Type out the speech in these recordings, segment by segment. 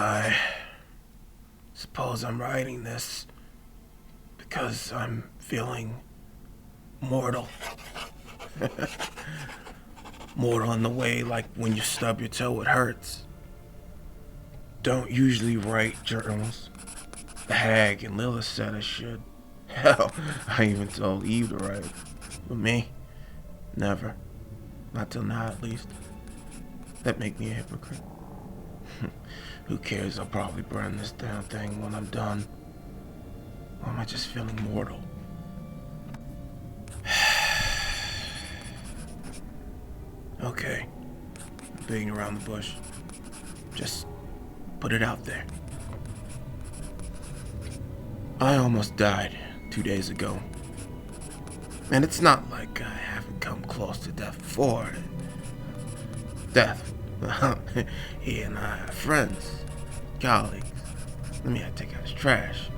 I suppose I'm writing this because I'm feeling mortal. Mortal in the way like when you stub your toe, it hurts. Don't usually write journals. The hag and Lilith said I should. Hell, I even told Eve to write. But me, never. Not till now, at least. That make me a hypocrite. Who cares? I'll probably burn this damn thing when I'm done. Or am I just feeling mortal? Okay. I'm beating around the bush. Just put it out there. I almost died 2 days ago. And it's not like I haven't come close to death before. Death. He and I are friends, colleagues. Let me take out his trash.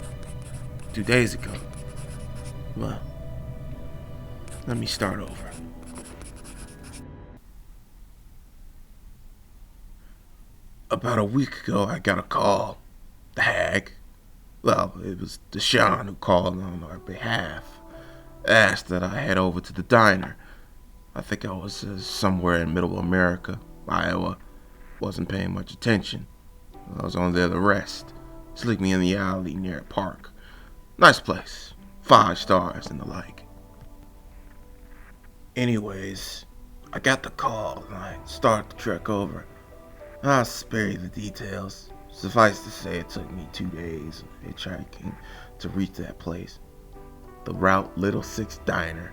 2 days ago. Well, let me start over. About a week ago, I got a call. The hag. Well, it was Deshaun who called on our behalf. Asked that I head over to the diner. I think I was somewhere in middle America, Iowa. Wasn't paying much attention. I was on there to rest, sleeping in the alley near a park. Nice place, 5 stars and the like. Anyways, I got the call and I started to trek over. I'll spare you the details. Suffice to say, it took me 2 days of hitchhiking to reach that place. The Route Little Six Diner,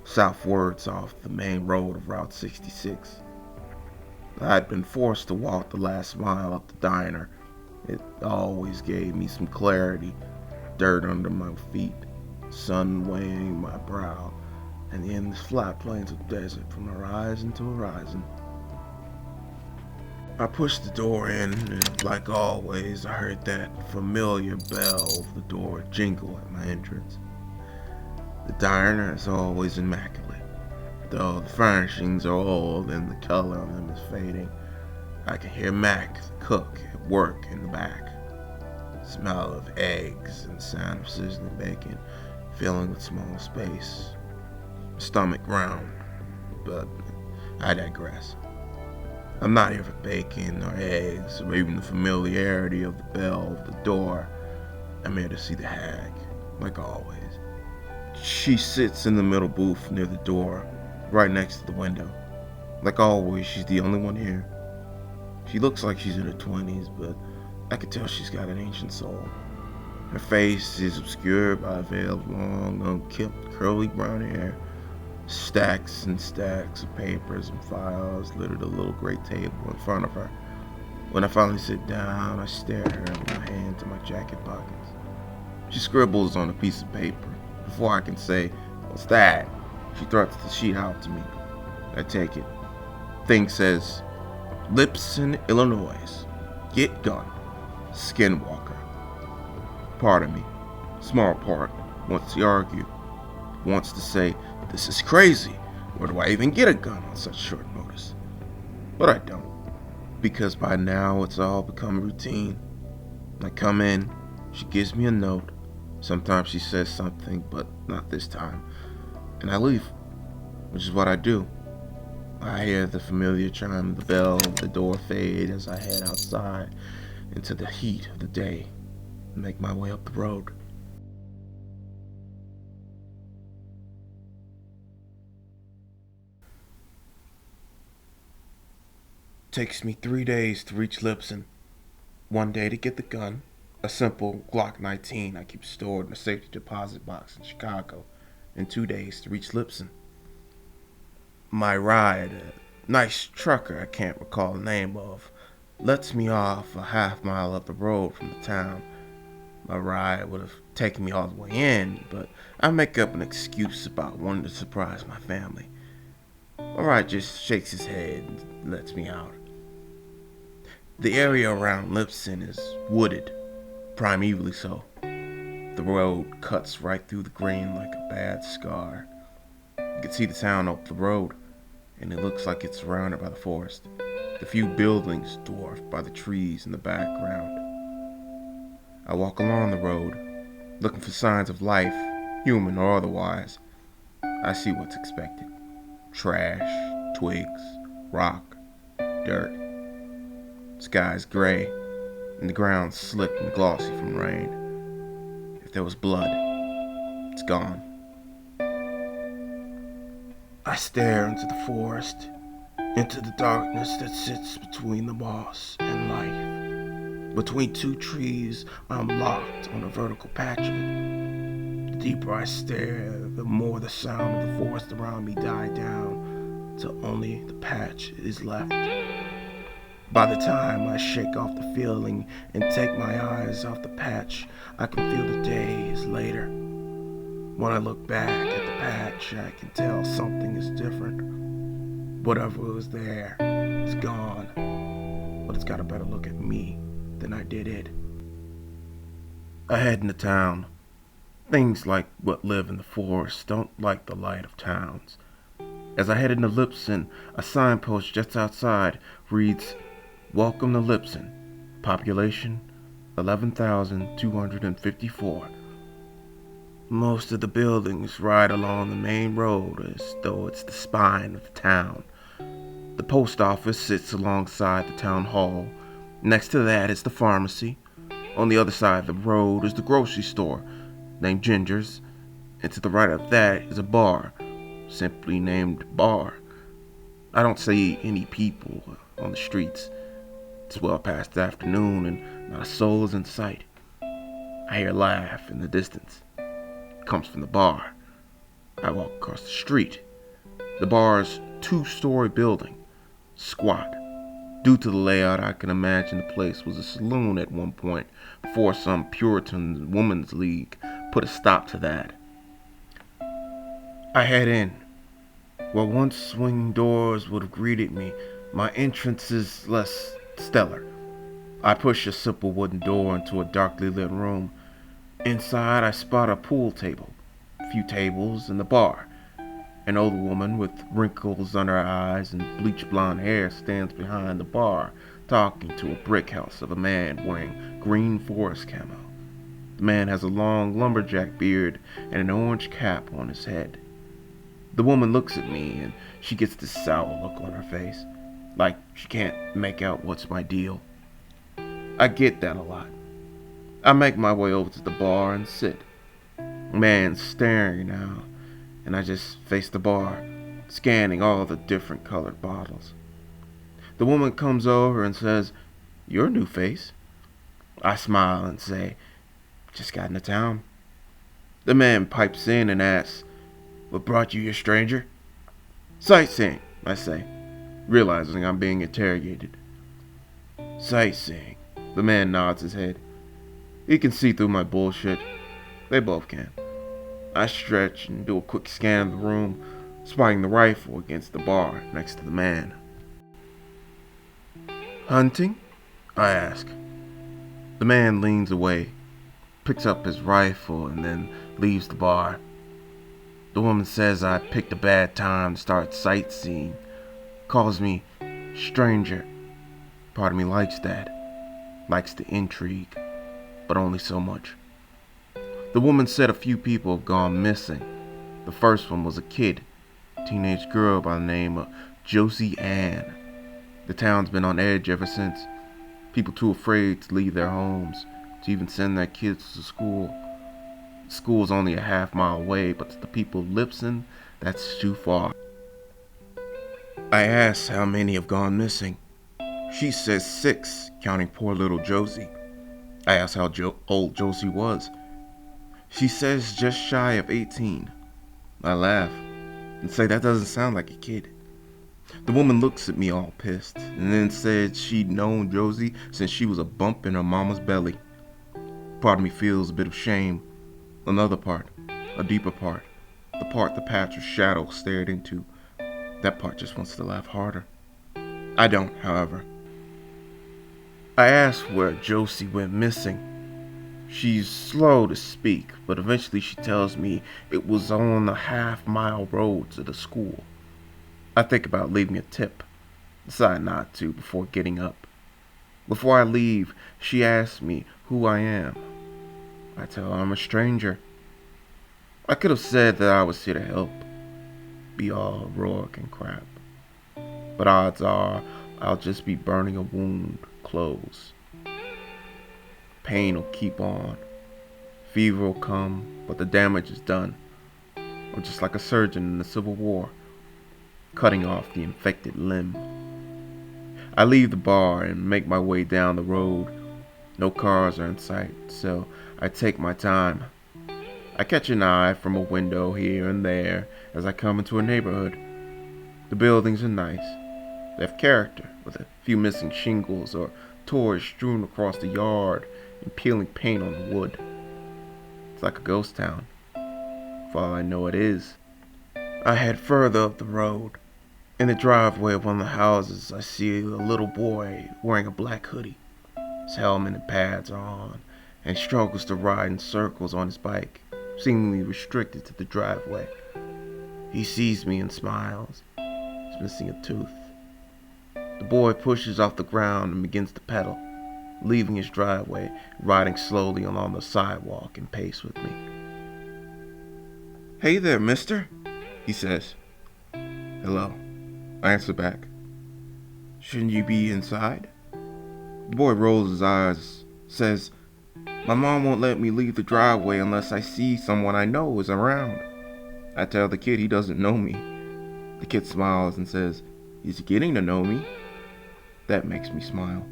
southwards off the main road of Route 66. I'd been forced to walk the last mile up the diner. It always gave me some clarity, dirt under my feet, sun weighing my brow, and the endless flat plains of desert from horizon to horizon. I pushed the door in, and like always, I heard that familiar bell of the door jingle at my entrance. The diner is always immaculate, though the furnishings are old and the color on them is fading. I can hear Mac, the cook, at work in the back. The smell of eggs and sound of sizzling bacon filling the small space. My stomach round, but I digress. I'm not here for bacon or eggs or even the familiarity of the bell of the door. I'm here to see the hag, like always. She sits in the middle booth near the door, right next to the window. Like always, she's the only one here. She looks like she's in her 20s, but I can tell she's got an ancient soul. Her face is obscured by a veil of long, unkempt, curly brown hair. Stacks and stacks of papers and files litter the little gray table in front of her. When I finally sit down, I stare at her with my hands in my jacket pockets. She scribbles on a piece of paper. Before I can say, "What's that?" she thrusts the sheet out to me. I take it. Thing says, "Lipson, Illinois. Get gun. Skinwalker." Part of me, small part, wants to argue. Wants to say, "This is crazy. Where do I even get a gun on such short notice?" But I don't, because by now it's all become routine. I come in, she gives me a note. Sometimes she says something, but not this time. And I leave, which is what I do. I hear the familiar chime of the bell of the door fade as I head outside into the heat of the day and make my way up the road. Takes me 3 days to reach Lipson. 1 day to get the gun, a simple Glock 19 I keep stored in a safety deposit box in Chicago, and 2 days to reach Lipson. My ride, a nice trucker I can't recall the name of, lets me off a half mile up the road from the town. My ride would have taken me all the way in, but I make up an excuse about wanting to surprise my family. My ride just shakes his head and lets me out. The area around Lipson is wooded, primevally so. The road cuts right through the green like a bad scar. You can see the town up the road, and it looks like it's surrounded by the forest. the few buildings dwarfed by the trees in the background. I walk along the road, looking for signs of life, human or otherwise. I see what's expected. Trash, twigs, rock, dirt. Sky's gray, and the ground slick and glossy from rain. If there was blood, it's gone. I stare into the forest, into the darkness that sits between the moss and life. Between two trees, I'm locked on a vertical patch of it. The deeper I stare, the more the sound of the forest around me die down, till only the patch is left. By the time I shake off the feeling and take my eyes off the patch, I can feel the days later. When I look back at the patch, I can tell something is different. Whatever was there is gone, but it's got a better look at me than I did it. I head into town. Things like what live in the forest don't like the light of towns. As I head into Lipson, a signpost just outside reads, "Welcome to Lipson. Population 11,254. Most of the buildings ride along the main road as though it's the spine of the town. The post office sits alongside the town hall. Next to that is the pharmacy. On the other side of the road is the grocery store, named Ginger's. And to the right of that is a bar, simply named Bar. I don't see any people on the streets. It's well past the afternoon and not a soul is in sight. I hear a laugh in the distance. It comes from the bar. I walk across the street. The bar's two-story building, squat. Due to the layout, I can imagine the place was a saloon at one point before some Puritan women's league put a stop to that. I head in. Where once swinging doors would have greeted me, my entrance is less stellar. I push a simple wooden door into a darkly lit room. Inside, I spot a pool table, a few tables, and the bar. An old woman with wrinkles under her eyes and bleached blonde hair stands behind the bar, talking to a brick house of a man wearing green forest camo. The man has a long lumberjack beard and an orange cap on his head. The woman looks at me and she gets this sour look on her face, like she can't make out what's my deal. I get that a lot. I make my way over to the bar and sit. The man's staring now, and I just face the bar, scanning all the different colored bottles. The woman comes over and says, "You're a new face." I smile and say, "Just got into town." The man pipes in and asks, "What brought you here, stranger?" "Sightseeing," I say, realizing I'm being interrogated. "Sightseeing." The man nods his head. He can see through my bullshit. They both can. I stretch and do a quick scan of the room, spotting the rifle against the bar next to the man. "Hunting?" I ask. The man leans away, picks up his rifle, and then leaves the bar. The woman says I picked a bad time to start sightseeing, calls me stranger. Part of me likes that, likes the intrigue, but only so much. The woman said a few people have gone missing. The first one was a kid, teenage girl by the name of Josie Ann. The town's been on edge ever since. People too afraid to leave their homes, to even send their kids to school. The school's only a half-mile away, but to the people of Lipson, that's too far. I ask how many have gone missing. She says 6, counting poor little Josie. I ask how old Josie was. She says just shy of 18. I laugh and say that doesn't sound like a kid. The woman looks at me all pissed and then said she'd known Josie since she was a bump in her mama's belly. Part of me feels a bit of shame. Another part, a deeper part, the part the patch of shadow stared into, that part just wants to laugh harder. I don't, however. I ask where Josie went missing. She's slow to speak, but eventually she tells me it was on the half-mile road to the school. I think about leaving a tip, Decide not to before getting up. Before I leave, she asks me who I am. I tell her I'm a stranger. I could have said that I was here to help, be all heroic and crap. But odds are I'll just be burning a wound close. Pain will keep on. Fever will come, but the damage is done. I'm just like a surgeon in the Civil War, cutting off the infected limb. I leave the bar and make my way down the road. No cars are in sight, so I take my time. I catch an eye from a window here and there as I come into a neighborhood. The buildings are nice. They have character, with a few missing shingles or toys strewn across the yard and peeling paint on the wood. It's like a ghost town. For all I know it is. I head further up the road. In the driveway of one of the houses, I see a little boy wearing a black hoodie. His helmet and pads are on, and he struggles to ride in circles on his bike, seemingly restricted to the driveway. He sees me and smiles. He's missing a tooth. The boy pushes off the ground and begins to pedal, leaving his driveway, riding slowly along the sidewalk in pace with me. "Hey there, mister," he says. "Hello," I answer back. "Shouldn't you be inside?" The boy rolls his eyes, says, "My mom won't let me leave the driveway unless I see someone I know is around." I tell the kid he doesn't know me. The kid smiles and says, "He's getting to know me." That makes me smile.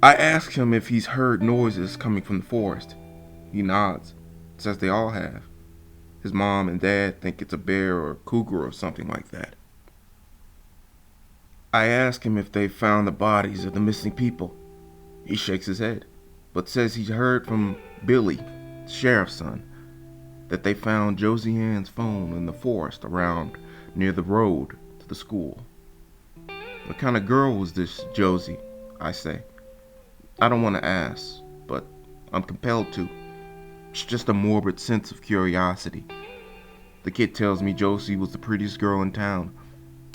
I ask him if he's heard noises coming from the forest. He nods, says they all have. His mom and dad think it's a bear or a cougar or something like that. I ask him if they've found the bodies of the missing people. He shakes his head, but says he's heard from Billy, the sheriff's son, that they found Josie Ann's phone in the forest around near the road to the school. What kind of girl was this Josie? I say. I don't want to ask, but I'm compelled to. It's just a morbid sense of curiosity. The kid tells me Josie was the prettiest girl in town.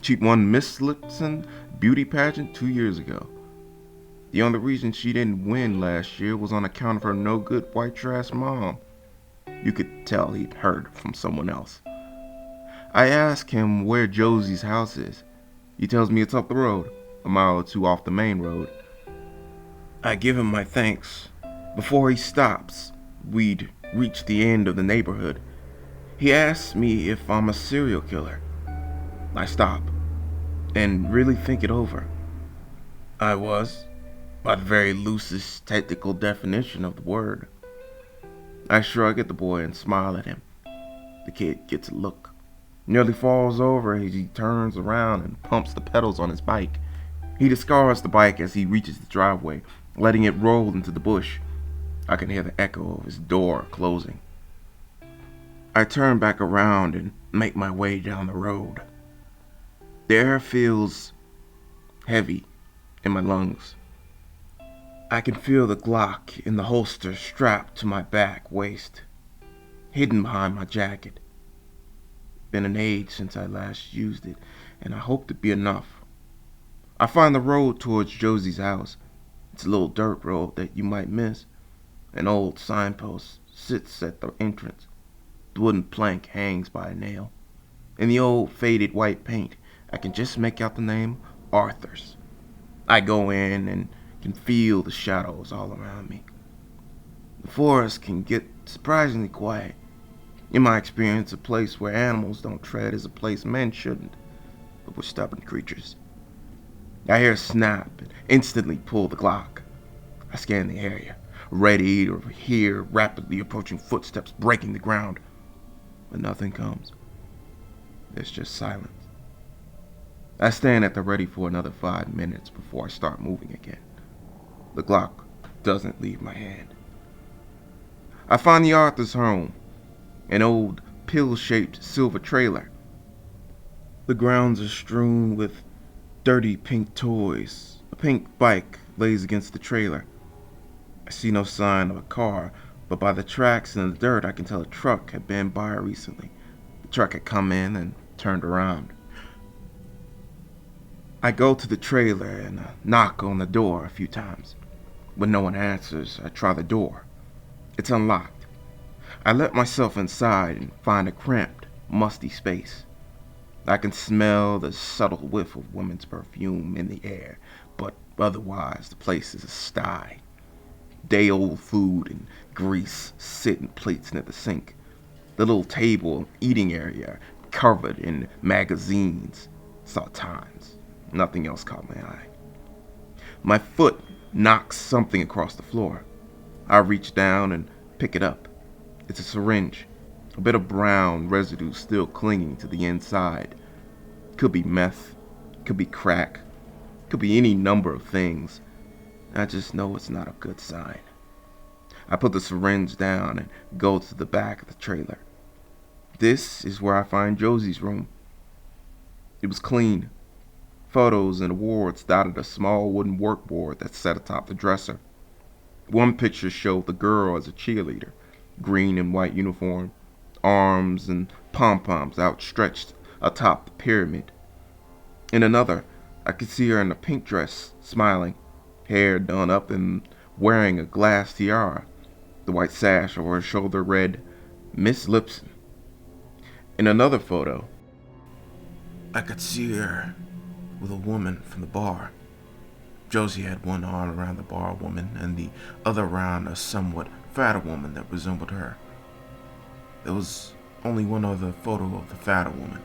She won Miss Lipson beauty pageant 2 years ago. The only reason she didn't win last year was on account of her no-good white trash mom. You could tell he'd heard from someone else. I ask him where Josie's house is. He tells me it's up the road, a mile or two off the main road. I give him my thanks. Before he stops, we'd reached the end of the neighborhood. He asks me if I'm a serial killer. I stop and really think it over. I was, by the very loosest technical definition of the word. I shrug at the boy and smile at him. The kid gets a look, nearly falls over as he turns around and pumps the pedals on his bike. He discards the bike as he reaches the driveway, letting it roll into the bush. I can hear the echo of his door closing. I turn back around and make my way down the road. The air feels heavy in my lungs. I can feel the Glock in the holster strapped to my back waist, hidden behind my jacket. Been an age since I last used it, and I hope to be enough. I find the road towards Josie's house. It's a little dirt road that you might miss. An old signpost sits at the entrance. The wooden plank hangs by a nail. In the old faded white paint, I can just make out the name Arthur's. I go in and can feel the shadows all around me. The forest can get surprisingly quiet. In my experience, a place where animals don't tread is a place men shouldn't, but we're stubborn creatures. I hear a snap and instantly pull the Glock. I scan the area, ready to hear rapidly approaching footsteps breaking the ground, but nothing comes. There's just silence. I stand at the ready for another 5 minutes before I start moving again. The Glock doesn't leave my hand. I find the Arthur's home, an old pill-shaped silver trailer. The grounds are strewn with dirty pink toys. A pink bike lays against the trailer. I see no sign of a car, but by the tracks in the dirt I can tell a truck had been by recently. The truck had come in and turned around. I go to the trailer and knock on the door a few times. When no one answers, I try the door. It's unlocked. I let myself inside and find a cramped, musty space. I can smell the subtle whiff of women's perfume in the air, but otherwise the place is a sty. Day-old food and grease sit in plates near the sink. The little table and eating area covered in magazines. Saw Times. Nothing else caught my eye. My foot knocks something across the floor. I reach down and pick it up. It's a syringe. A bit of brown residue still clinging to the inside. Could be meth. Could be crack. Could be any number of things. I just know it's not a good sign. I put the syringe down and go to the back of the trailer. This is where I find Josie's room. It was clean. Photos and awards dotted a small wooden workboard that sat atop the dresser. One picture showed the girl as a cheerleader, green and white uniform, arms and pom-poms outstretched atop the pyramid. In another, I could see her in a pink dress, smiling, hair done up and wearing a glass tiara. The white sash over her shoulder read, Miss Lipson. In another photo, I could see her with a woman from the bar. Josie had one arm around the bar woman and the other around a somewhat fatter woman that resembled her. There was only one other photo of the fatter woman.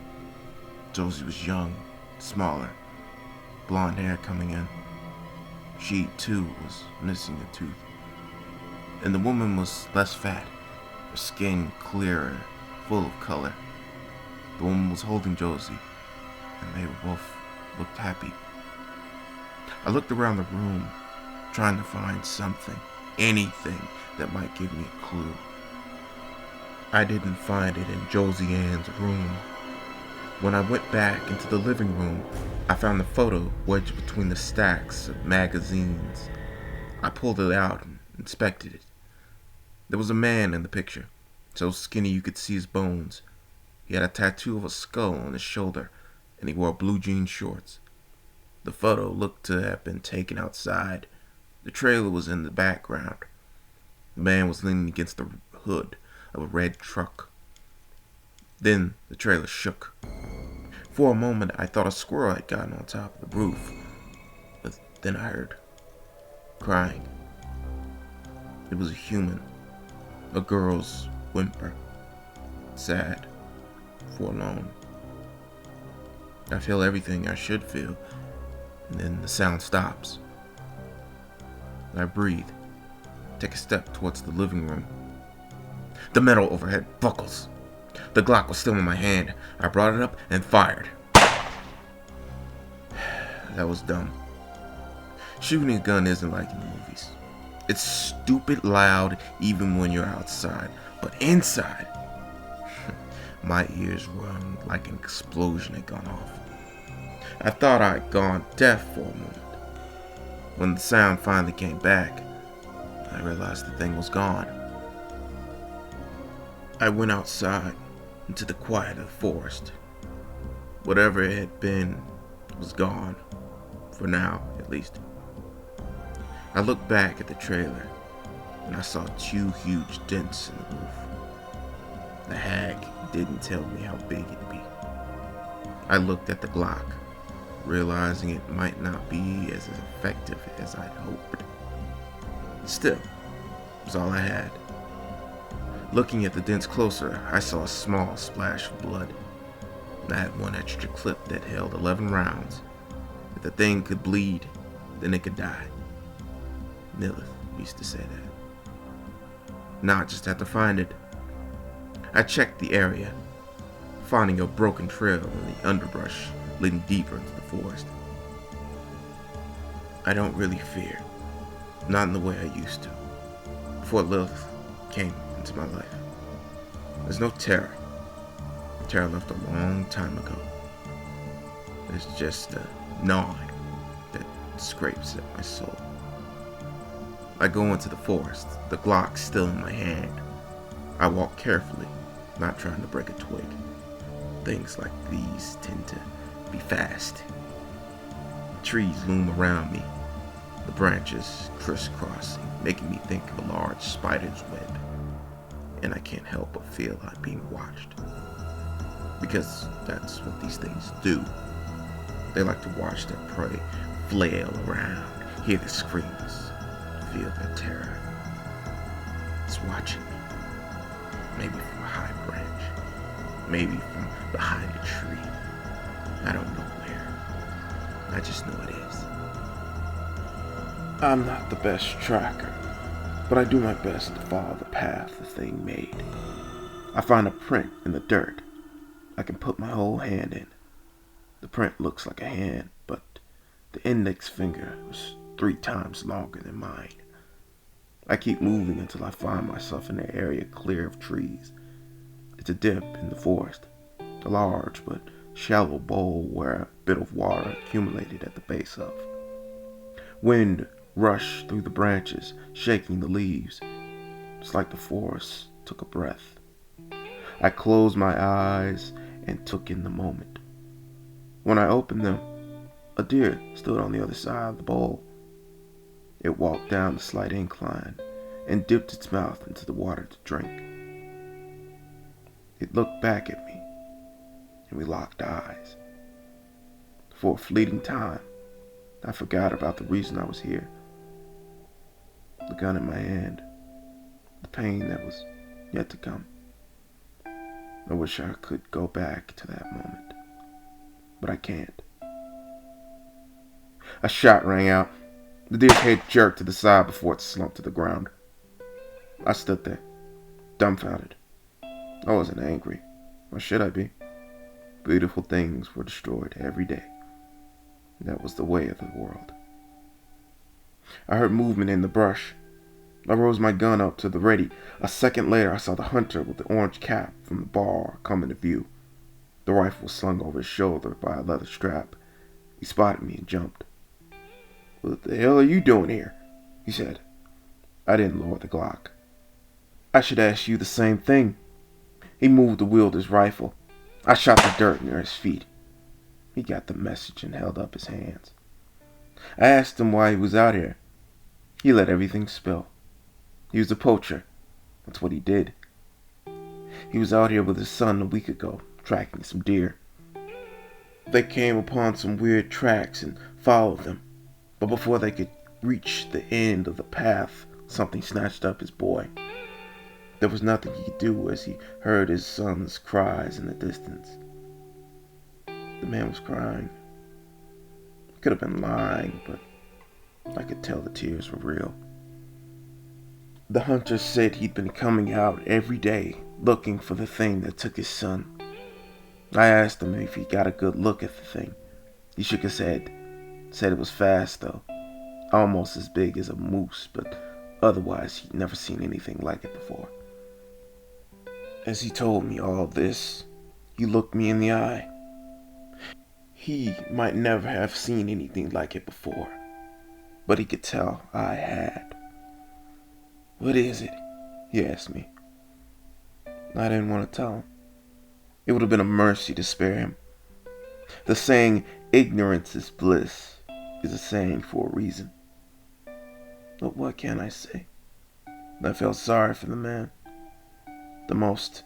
Josie was young, smaller, blonde hair coming in. She, too, was missing a tooth. And the woman was less fat, her skin clearer, full of color. The woman was holding Josie, and they both looked happy. I looked around the room, trying to find something, anything that might give me a clue. I didn't find it in Josie Ann's room. When I went back into the living room, I found the photo wedged between the stacks of magazines. I pulled it out and inspected it. There was a man in the picture, so skinny you could see his bones. He had a tattoo of a skull on his shoulder, and he wore blue jean shorts. The photo looked to have been taken outside. The trailer was in the background. The man was leaning against the hood of a red truck. Then the trailer shook. For a moment, I thought a squirrel had gotten on top of the roof, but then I heard crying. It was a human, a girl's whimper, sad, forlorn. I feel everything I should feel, and then the sound stops. I breathe, take a step towards the living room. The metal overhead buckles. The Glock was still in my hand. I brought it up and fired. That was dumb. Shooting a gun isn't like in the movies. It's stupid loud even when you're outside. But inside, my ears rung like an explosion had gone off. I thought I'd gone deaf for a moment. When the sound finally came back, I realized the thing was gone. I went outside into the quiet of the forest. Whatever it had been was gone, for now at least. I looked back at the trailer and I saw 2 huge dents in the roof. The hag didn't tell me how big it'd be. I looked at the Glock, realizing it might not be as effective as I'd hoped. Still, it was all I had. Looking at the dents closer, I saw a small splash of blood. I had one extra clip that held 11 rounds. If the thing could bleed, then it could die. Nilith used to say that. Now I just had to find it. I checked the area, finding a broken trail in the underbrush leading deeper into the forest. I don't really fear, not in the way I used to, before Lilith came into my life. There's no terror. Terror left a long time ago. There's just a gnawing that scrapes at my soul. I go into the forest, the Glock still in my hand. I walk carefully, not trying to break a twig. Things like these tend to be fast. Trees loom around me, the branches crisscrossing, making me think of a large spider's web. And I can't help but feel I'm being watched. Because that's what these things do. They like to watch their prey flail around, hear the screams, feel their terror. It's watching me. Maybe from a high branch. Maybe from behind a tree. I don't know where. I just know it is. I'm not the best tracker, but I do my best to follow the path the thing made. I find a print in the dirt I can put my whole hand in. The print looks like a hand, but the index finger was 3 times longer than mine. I keep moving until I find myself in an area clear of trees. It's a dip in the forest, a large but shallow bowl where a bit of water accumulated at the base of. Wind rushed through the branches, shaking the leaves. It's like the forest took a breath. I closed my eyes and took in the moment. When I opened them, a deer stood on the other side of the bowl. It walked down the slight incline and dipped its mouth into the water to drink. It looked back at me, and we locked eyes. For a fleeting time, I forgot about the reason I was here. The gun in my hand, the pain that was yet to come. I wish I could go back to that moment, but I can't. A shot rang out. The deer's head jerked to the side before it slumped to the ground. I stood there, dumbfounded. I wasn't angry. Why should I be? Beautiful things were destroyed every day. That was the way of the world. I heard movement in the brush. I rose my gun up to the ready. A second later, I saw the hunter with the orange cap from the bar come into view. The rifle was slung over his shoulder by a leather strap. He spotted me and jumped. "What the hell are you doing here?" he said. I didn't lower the Glock. "I should ask you the same thing." He moved to wield his rifle. I shot the dirt near his feet. He got the message and held up his hands. I asked him why he was out here. He let everything spill. He was a poacher. That's what he did. He was out here with his son a week ago, tracking some deer. They came upon some weird tracks and followed them. But before they could reach the end of the path, something snatched up his boy. There was nothing he could do as he heard his son's cries in the distance. The man was crying. He could have been lying, but I could tell the tears were real. The hunter said he'd been coming out every day looking for the thing that took his son. I asked him if he got a good look at the thing. He shook his head, said it was fast though, almost as big as a moose, but otherwise he'd never seen anything like it before. As he told me all this, he looked me in the eye. He might never have seen anything like it before, but he could tell I had. "What is it?" he asked me. I didn't want to tell him. It would have been a mercy to spare him. The saying, "ignorance is bliss," is a saying for a reason. But what can I say? I felt sorry for the man. The most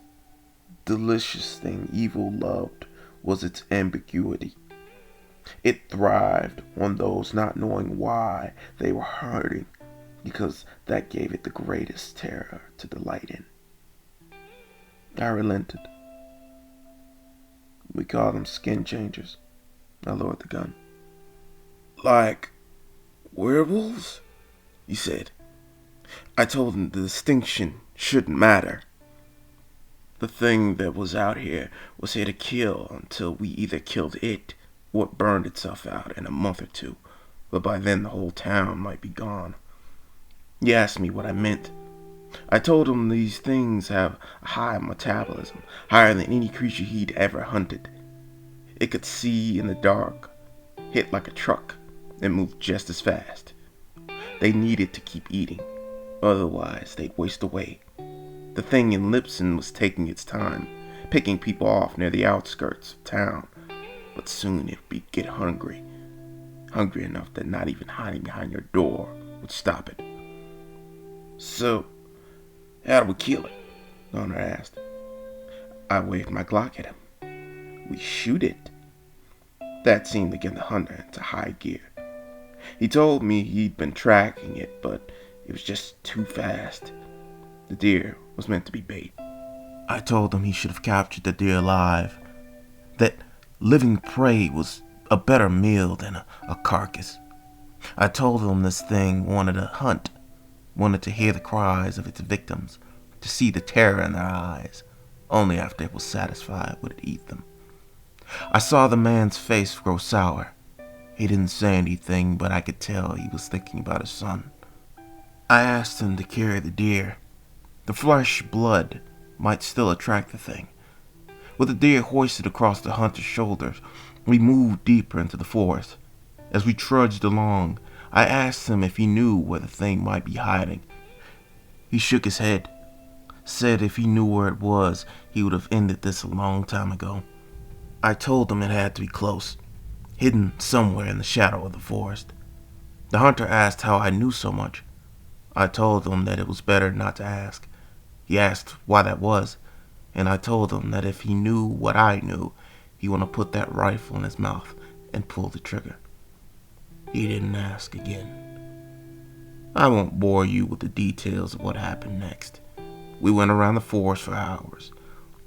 delicious thing evil loved was its ambiguity. It thrived on those not knowing why they were hurting, because that gave it the greatest terror to delight in. I relented. We call them skin changers. I lowered the gun. "Like werewolves?" he said. I told him the distinction shouldn't matter. The thing that was out here was here to kill until we either killed it or it burned itself out in a month or two, but by then the whole town might be gone. He asked me what I meant. I told him these things have a high metabolism, higher than any creature he'd ever hunted. It could see in the dark, hit like a truck, and move just as fast. They needed to keep eating, otherwise they'd waste away. The thing in Lipson was taking its time, picking people off near the outskirts of town, but soon it'd get hungry. hungry enough that not even hiding behind your door would stop it. So, how do we kill it? The hunter asked. I waved my Glock at him. We shoot it. That seemed to get the hunter into high gear. He told me he'd been tracking it, but it was just too fast. The deer was meant to be bait. I told him he should have captured the deer alive, that living prey was a better meal than a carcass. I told him this thing wanted to hunt, wanted to hear the cries of its victims, to see the terror in their eyes. Only after it was satisfied would it eat them. I saw the man's face grow sour. He didn't say anything, but I could tell he was thinking about his son. I asked him to carry the deer. The flesh blood might still attract the thing. With the deer hoisted across the hunter's shoulders, we moved deeper into the forest. As we trudged along, I asked him if he knew where the thing might be hiding. He shook his head, said if he knew where it was, he would have ended this a long time ago. I told him it had to be close, hidden somewhere in the shadow of the forest. The hunter asked how I knew so much. I told him that it was better not to ask. He asked why that was, and I told him that if he knew what I knew, he would put that rifle in his mouth and pull the trigger. He didn't ask again. I won't bore you with the details of what happened next. We went around the forest for hours.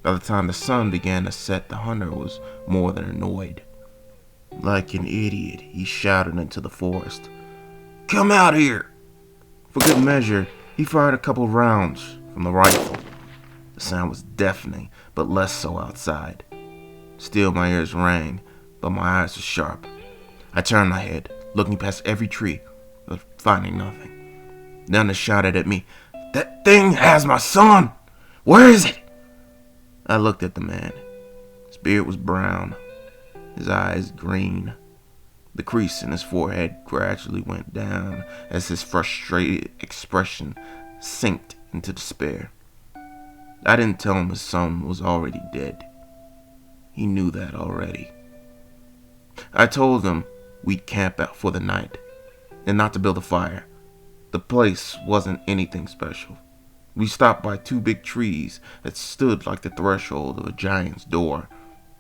By the time the sun began to set, the hunter was more than annoyed. Like an idiot, he shouted into the forest, "Come out here!" For good measure, he fired a couple rounds from the rifle. The sound was deafening, but less so outside. Still, my ears rang, but my eyes were sharp. I turned my head, looking past every tree, but finding nothing. Then they shouted at me, "That thing has my son! Where is it?" I looked at the man. His beard was brown, his eyes green. The crease in his forehead gradually went down as his frustrated expression sank into despair. I didn't tell him his son was already dead. He knew that already. I told him we'd camp out for the night and not to build a fire. The place wasn't anything special. We stopped by 2 big trees that stood like the threshold of a giant's door.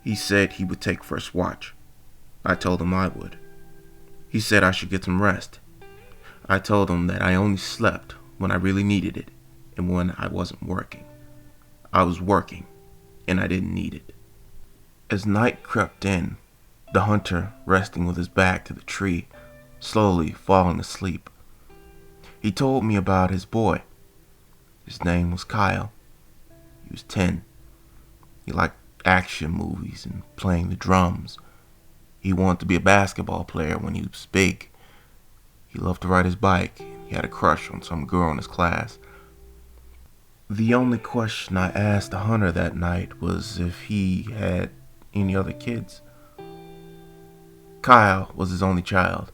He said he would take first watch. I told him I would. He said I should get some rest. I told him that I only slept when I really needed it and when I wasn't working. I was working, and I didn't need it. As night crept in, the hunter, resting with his back to the tree, slowly falling asleep. He told me about his boy. His name was Kyle. He was 10. He liked action movies and playing the drums. He wanted to be a basketball player when he was big. He loved to ride his bike. He had a crush on some girl in his class. The only question I asked the hunter that night was if he had any other kids. Kyle was his only child.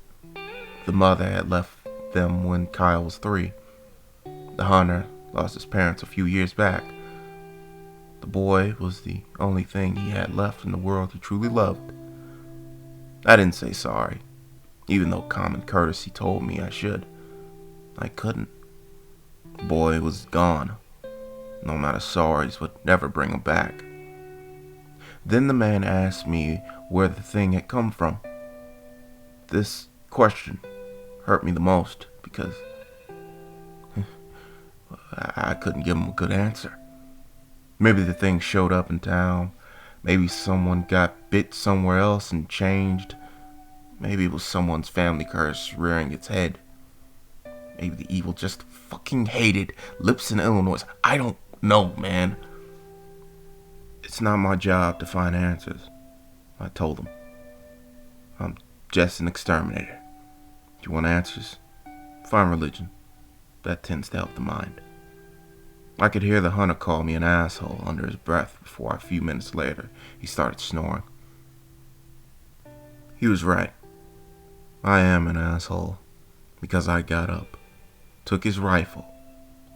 The mother had left them when Kyle was 3. The hunter lost his parents a few years back. The boy was the only thing he had left in the world he truly loved. I didn't say sorry, even though common courtesy told me I should. I couldn't. The boy was gone. No amount of sorries would never bring him back. Then the man asked me where the thing had come from. This question hurt me the most because I couldn't give him a good answer. Maybe the thing showed up in town. Maybe someone got bit somewhere else and changed. Maybe it was someone's family curse rearing its head. Maybe the evil just fucking hated Lipson, Illinois. I don't know, man. It's not my job to find answers, I told him. I'm just an exterminator. If you want answers, find religion. That tends to help the mind. I could hear the hunter call me an asshole under his breath before a few minutes later he started snoring. He was right. I am an asshole because I got up, took his rifle,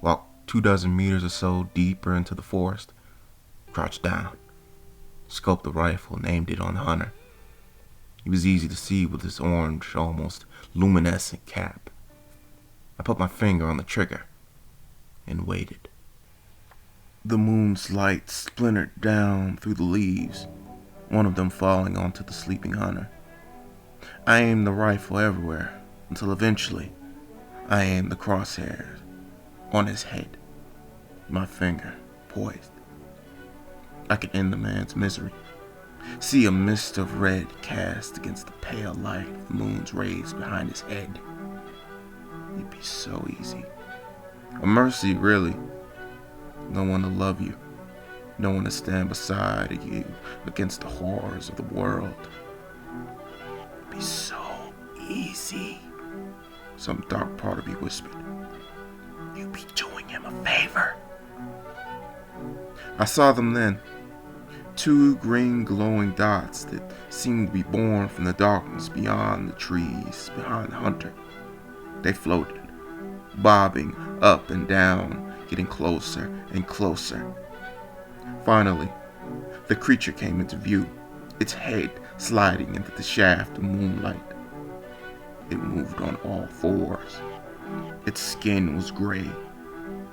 walked 24 meters or so deeper into the forest, crouched down, scoped the rifle and aimed it on the hunter. He He was easy to see with his orange, almost luminescent cap. I put my finger on the trigger and waited. The moon's light splintered down through the leaves, one of them falling onto the sleeping hunter. I aimed the rifle everywhere until eventually I aimed the crosshairs on his head, my finger poised. I could end the man's misery, see a mist of red cast against the pale light of the moon's rays behind his head. It'd be so easy. A mercy, really. No one to love you, no one to stand beside you against the horrors of the world. It'd be so easy. Some dark part of me whispered, "You'd be doing him a favor." I saw them then, two green glowing dots that seemed to be born from the darkness beyond the trees, behind the hunter. They floated, bobbing up and down, getting closer and closer. Finally, the creature came into view, its head sliding into the shaft of moonlight. It moved on all fours. Its skin was gray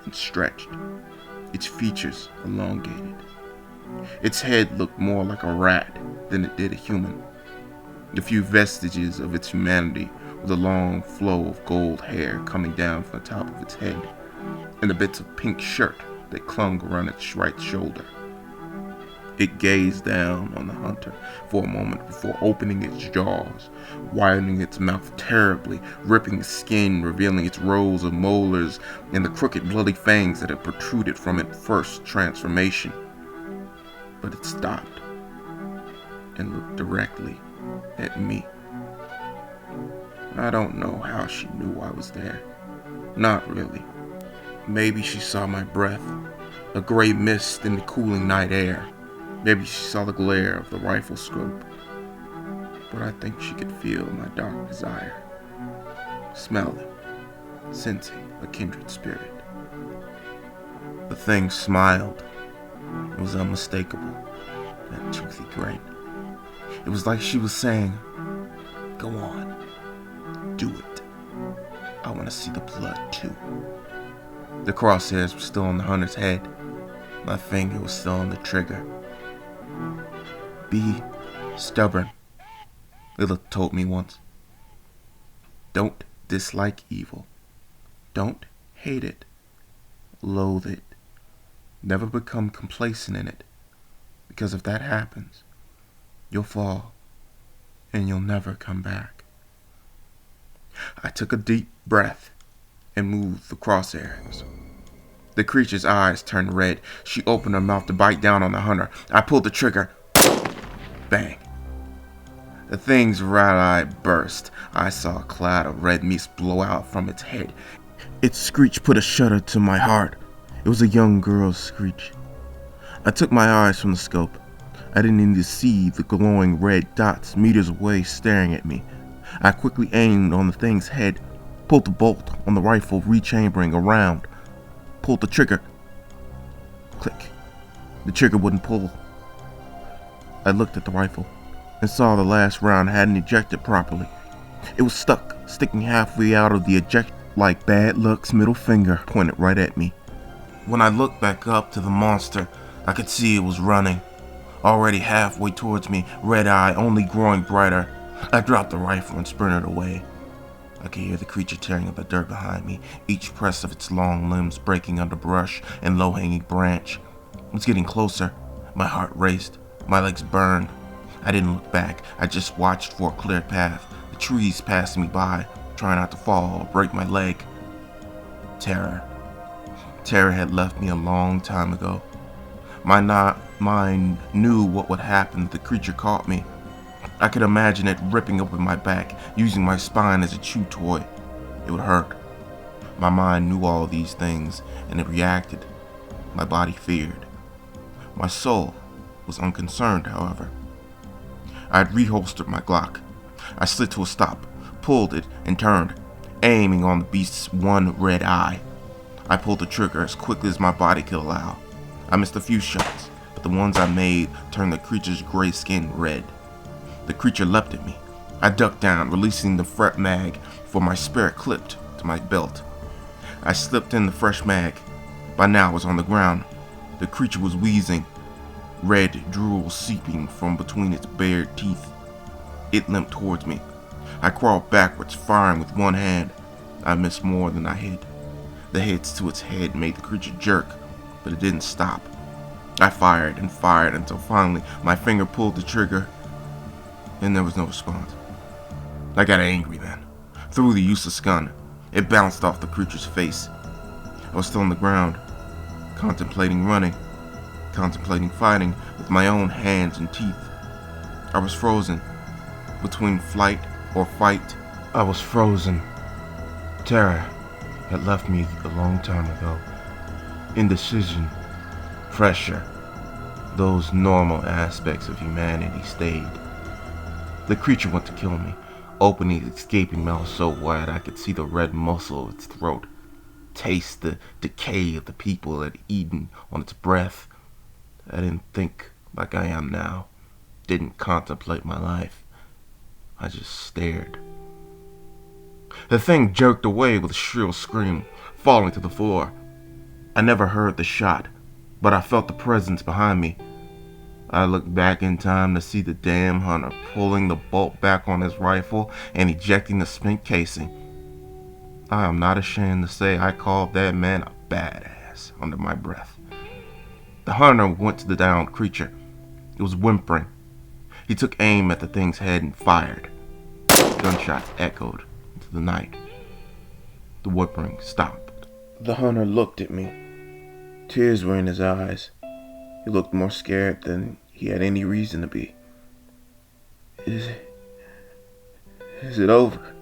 and stretched, its features elongated. Its head looked more like a rat than it did a human. The few vestiges of its humanity were the long flow of gold hair coming down from the top of its head, and the bits of pink shirt that clung around its right shoulder. It gazed down on the hunter for a moment before opening its jaws, widening its mouth terribly, ripping the skin, revealing its rows of molars and the crooked bloody fangs that had protruded from its first transformation. But it stopped and looked directly at me. I don't know how she knew I was there. Not really. Maybe she saw my breath, a gray mist in the cooling night air. Maybe she saw the glare of the rifle scope. But I think she could feel my dark desire, smelling, sensing a kindred spirit. The thing smiled. It was unmistakable, that toothy grin. It was like she was saying, "Go on, do it. I want to see the blood too." The crosshairs were still on the hunter's head. My finger was still on the trigger. "Be stubborn," Lila told me once. "Don't dislike evil. Don't hate it. Loathe it. Never become complacent in it. Because if that happens, you'll fall and you'll never come back." I took a deep breath and moved the crosshairs. The creature's eyes turned red. She opened her mouth to bite down on the hunter. I pulled the trigger. Bang. The thing's right eye burst. I saw a cloud of red mist blow out from its head. Its screech put a shudder to my heart. It was a young girl's screech. I took my eyes from the scope. I didn't need to see the glowing red dots meters away staring at me. I quickly aimed on the thing's head, pulled the bolt on the rifle, rechambering around, pulled the trigger. Click. The trigger wouldn't pull. I looked at the rifle and saw the last round hadn't ejected properly. It was stuck, sticking halfway out of the eject like bad luck's middle finger pointed right at me. When I looked back up to the monster, I could see it was running, already halfway towards me, red eye only growing brighter. I dropped the rifle and sprinted away. I could hear the creature tearing up the dirt behind me, each press of its long limbs breaking under brush and low-hanging branch. It was getting closer. My heart raced. My legs burned. I didn't look back. I just watched for a clear path. The trees passing me by, trying not to fall or break my leg. Terror. Terror had left me a long time ago. My mind knew what would happen if the creature caught me. I could imagine it ripping open my back, using my spine as a chew toy. It would hurt. My mind knew all these things, and it reacted. My body feared. My soul was unconcerned, however. I had reholstered my Glock. I slid to a stop, pulled it, and turned, aiming on the beast's one red eye. I pulled the trigger as quickly as my body could allow. I missed a few shots, but the ones I made turned the creature's gray skin red. The creature leapt at me, I ducked down, releasing the fret mag for my spare clipped to my belt. I slipped in the fresh mag. By now I was on the ground. The creature was wheezing, red drool seeping from between its bared teeth. It limped towards me. I crawled backwards, firing with one hand. I missed more than I hit. The hits to its head made the creature jerk, but it didn't stop. I fired and fired until finally my finger pulled the trigger, and there was no response. I got angry then. Threw the useless gun. It bounced off the creature's face. I was still on the ground, contemplating running, contemplating fighting with my own hands and teeth. I was frozen between flight or fight. I was frozen. Terror had left me a long time ago. Indecision, pressure, those normal aspects of humanity stayed. The creature wanted to kill me, opening its gaping mouth so wide I could see the red muscle of its throat, taste the decay of the people it had eaten on its breath. I didn't think like I am now, didn't contemplate my life. I just stared. The thing jerked away with a shrill scream, falling to the floor. I never heard the shot, but I felt the presence behind me. I looked back in time to see the damn hunter pulling the bolt back on his rifle and ejecting the spent casing. I am not ashamed to say I called that man a badass under my breath. The hunter went to the downed creature. It was whimpering. He took aim at the thing's head and fired. Gunshots echoed into the night. The whimpering stopped. The hunter looked at me. Tears were in his eyes. He looked more scared than he had any reason to be. Is it over?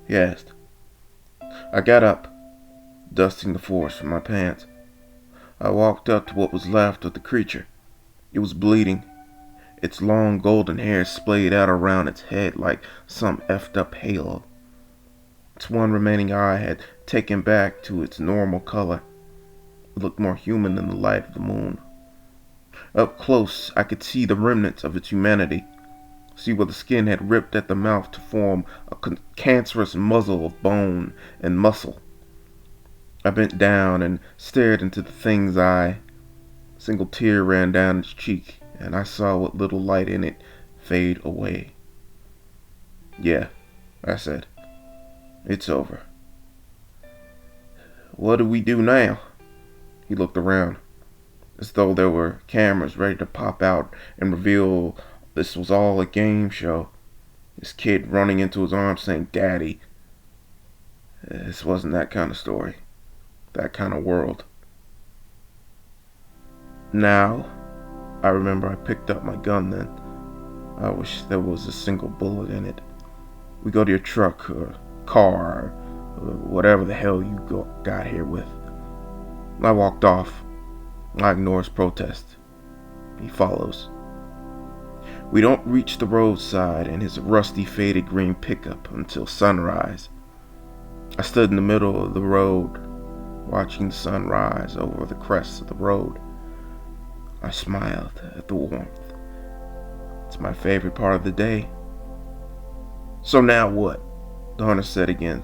He asked. I got up, dusting the force from my pants. I walked up to what was left of the creature. It was bleeding. Its long golden hair splayed out around its head like some effed up halo. Its one remaining eye had taken back to its normal color. It looked more human in the light of the moon. Up close, I could see the remnants of its humanity. See where the skin had ripped at the mouth to form a cancerous muzzle of bone and muscle. I bent down and stared into the thing's eye. A single tear ran down its cheek, and I saw what little light in it fade away. Yeah, I said. It's over. What do we do now? He looked around, as though there were cameras ready to pop out and reveal this was all a game show. His kid running into his arms saying, "Daddy." This wasn't that kind of story, that kind of world. Now, I remember I picked up my gun then. I wish there was a single bullet in it. We go to your truck or car or whatever the hell you got here with. I walked off. I ignore his protest. He follows. We don't reach the roadside in his rusty faded green pickup until sunrise. I stood in the middle of the road, watching the sun rise over the crest of the road. I smiled at the warmth. It's my favorite part of the day. So now what? The hunter said again.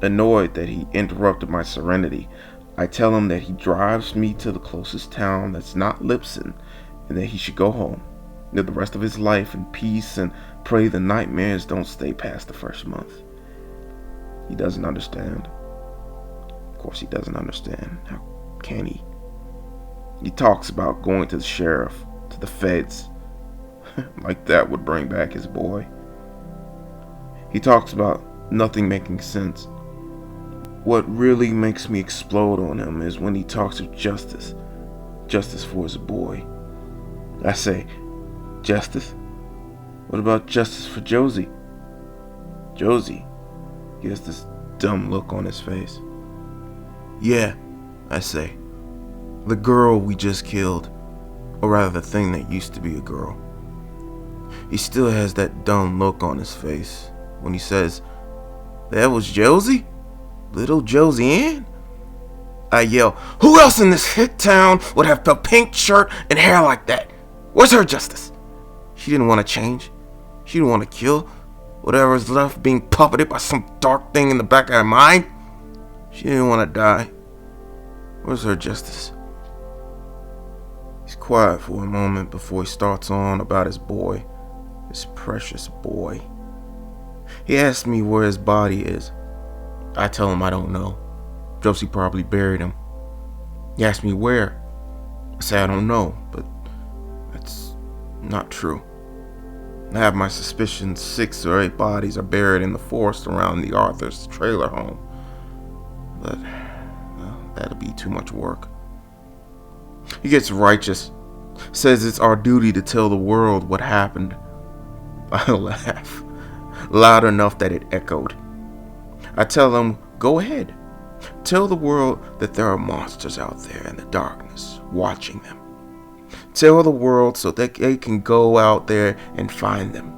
Annoyed that he interrupted my serenity, I tell him that he drives me to the closest town that's not Lipson, and that he should go home, live the rest of his life in peace, and pray the nightmares don't stay past the first month. He doesn't understand. Of course he doesn't understand. How can he? He talks about going to the sheriff, to the feds, like that would bring back his boy. He talks about nothing making sense. What really makes me explode on him is when he talks of justice. Justice for his boy. I say, justice? What about justice for Josie? Josie? He has this dumb look on his face. Yeah, I say. The girl we just killed. Or rather the thing that used to be a girl. He still has that dumb look on his face when he says, "That was Josie? Little Josie Ann?" I yell, "Who else in this hick town would have a pink shirt and hair like that? Where's her justice? She didn't want to change. She didn't want to kill whatever is left being puppeted by some dark thing in the back of her mind. She didn't want to die. Where's her justice? He's quiet for a moment before he starts on about his boy, his precious boy. He asks me where his body is. I tell him I don't know. Josie probably buried him. He asks me where. I say I don't know, but that's not true. I have my suspicions 6 or 8 bodies are buried in the forest around the Arthur's trailer home. But, well, that'll be too much work. He gets righteous. Says it's our duty to tell the world what happened. I laugh. Loud enough that it echoed. I tell him, go ahead. Tell the world that there are monsters out there in the darkness watching them. Tell the world so that they can go out there and find them.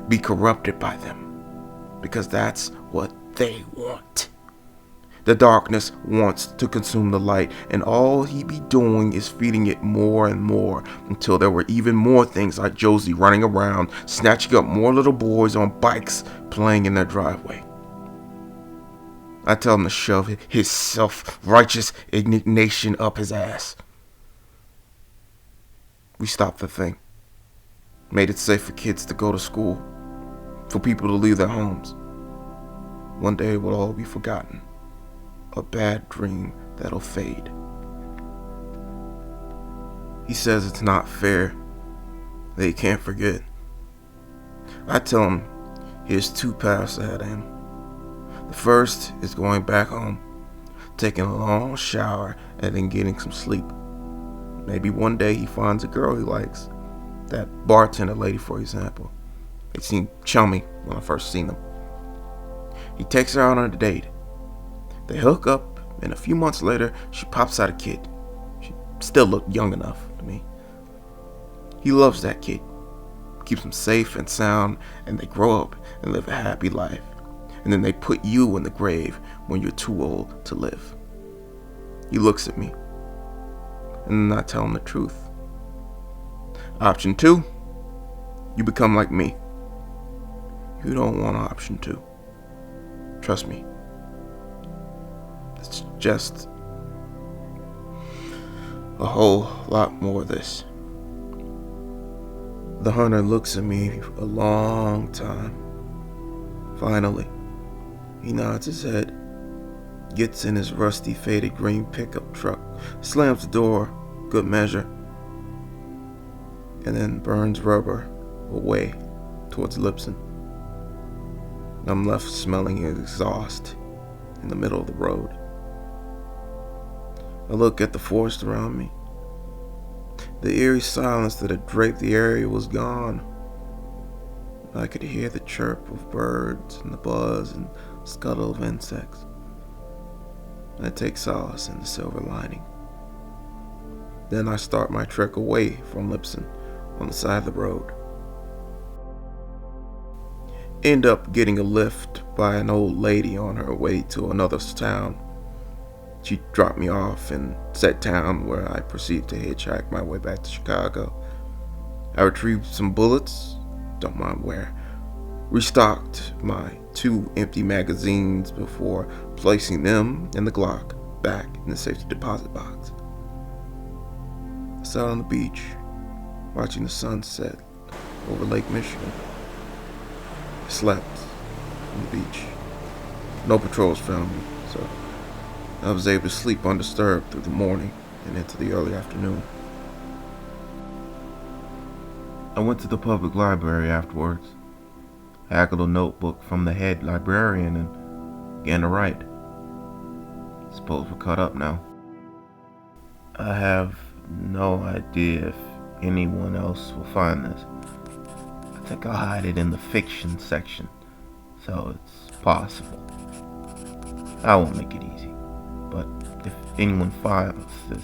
Be corrupted by them. Because that's what they want. The darkness wants to consume the light, and all he be doing is feeding it more and more until there were even more things like Josie running around, snatching up more little boys on bikes playing in their driveway. I tell him to shove his self-righteous indignation up his ass. We stopped the thing. Made it safe for kids to go to school, for people to leave their homes. One day it will all be forgotten. A bad dream that'll fade. He says it's not fair, that he can't forget. I tell him he has 2 paths ahead of him. The first is going back home, taking a long shower, and then getting some sleep. Maybe one day he finds a girl he likes. That bartender lady, for example. They seemed chummy when I first seen them. He takes her out on a date. They hook up, and a few months later, she pops out a kid. She still looked young enough to me. He loves that kid, keeps him safe and sound, and they grow up and live a happy life. And then they put you in the grave when you're too old to live. He looks at me, and I tell him the truth. Option 2, you become like me. You don't want option 2. Trust me. It's just a whole lot more of this. The hunter looks at me for a long time. Finally, he nods his head, gets in his rusty, faded green pickup truck, slams the door, good measure, and then burns rubber away towards Lipson. I'm left smelling exhaust in the middle of the road. I look at the forest around me. The eerie silence that had draped the area was gone. I could hear the chirp of birds and the buzz and scuttle of insects. I take solace in the silver lining. Then I start my trek away from Lipson on the side of the road. End up getting a lift by an old lady on her way to another town. She dropped me off in said town where I proceeded to hitchhike my way back to Chicago. I retrieved some bullets, don't mind where, restocked my 2 empty magazines before placing them and the Glock back in the safety deposit box. I sat on the beach, watching the sunset over Lake Michigan. I slept on the beach. No patrols found me, so I was able to sleep undisturbed through the morning and into the early afternoon. I went to the public library afterwards, haggled a notebook from the head librarian, and began to write. Suppose we're caught up now. I have no idea if anyone else will find this. I think I'll hide it in the fiction section, so it's possible. I won't make it easy, but if anyone finds this,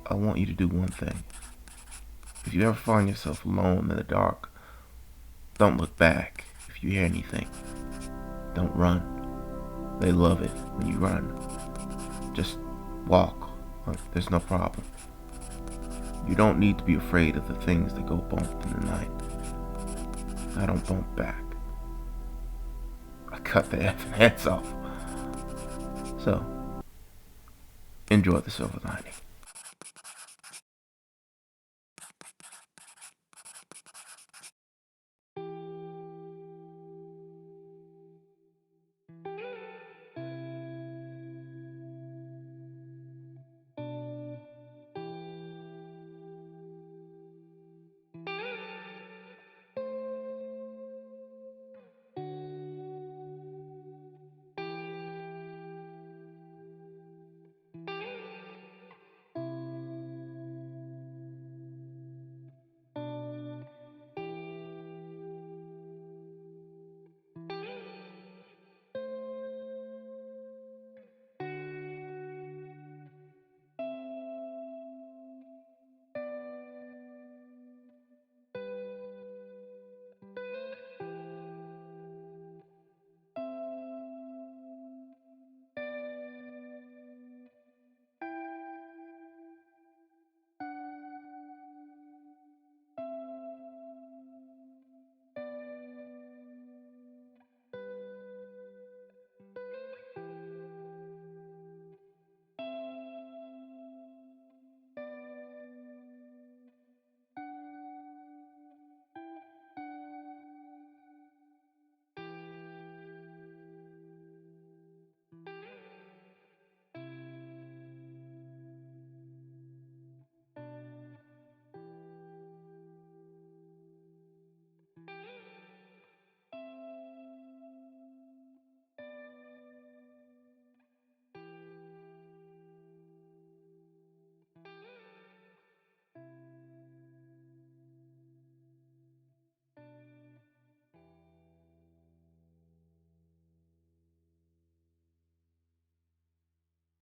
I want you to do one thing. If you ever find yourself alone in the dark, don't look back if you hear anything. Don't run. They love it when you run. Just walk like there's no problem. You don't need to be afraid of the things that go bump in the night. I don't bump back. I cut the effing heads off. So, enjoy the silver lining.